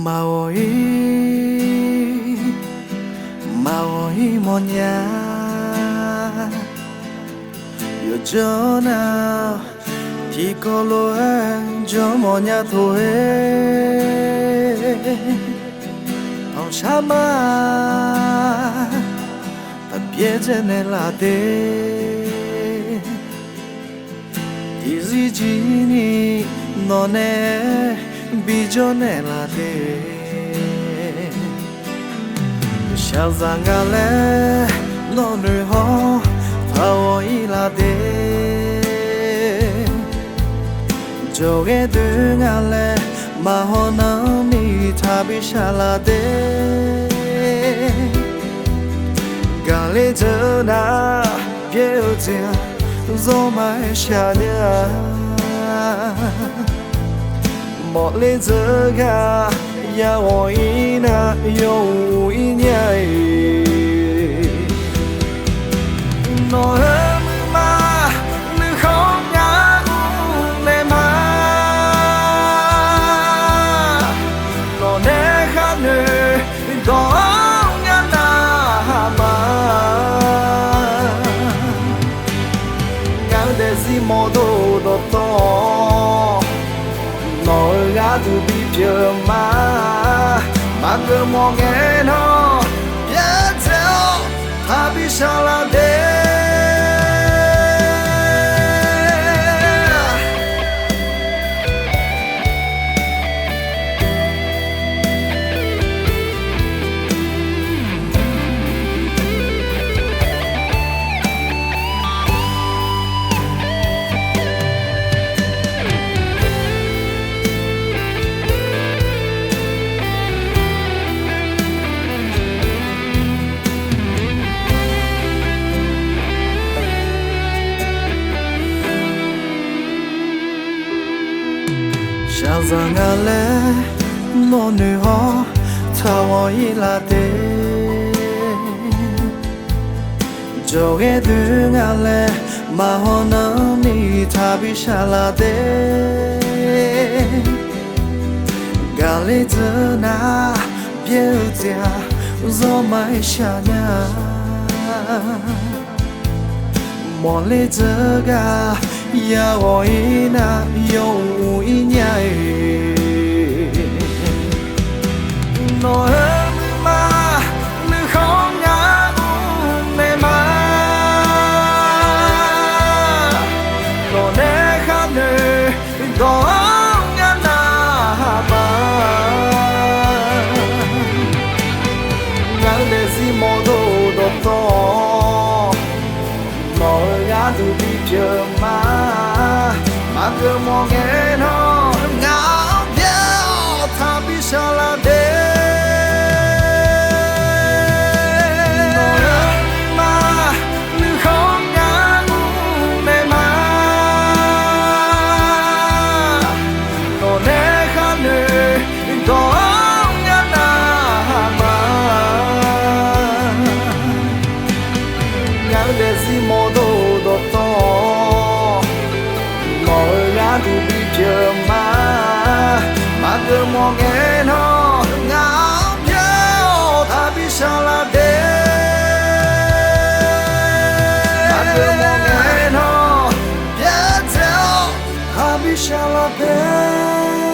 Maoi Maoi monya Yo cho nào thì có lỗi cho monya thôi Ông sa ma ta biết nên là thế Thì gì chỉ ni nó nè bị cho nên là thế sao rằng ngã lẽ nó nơi họ thao ý là thế cho cái thứ ngã lẽ mà họ nắm đi tha bị xa là thế cả lẽ giờ đã biết chưa do mãi xa nhớ một lẽ giờ ga ya oi na yo i nhai nó mà nữ không nhớ này mà nó nè khác nơi đó nhớ na mà ngã để gì mò đồ đồ to nói gã tu bị chờ mà cứ mong nghe nó biết theo ta biết sao là thế sao rằng ngã lẽ nó nơi họ thao ý là thế cho cái thứ ngã lẽ mà họ nắm đi tha bị xa là thế cả lẽ giờ na biết chưa do mãi xa nhà một lẽ giờ ga ya oi na yo i nhai nói mà nữ không nhớ này mà nó nè khác nơi đó nhớ na mà ngã để gì mò đồ đồ to nói ngã từ đi chờ mà cứ mong nghe nó ngáo theo ta biết sao là thế nói mà nữ không nhớ này mà nó nè khác nơi đó nhớ na mà ngã để gì mò đồ đồ to tu bị chờ mà cứ mong nghe nó ngáo nhớ ta biết sao là thế mà cứ mong nghe nó biết theo ta biết sao là thế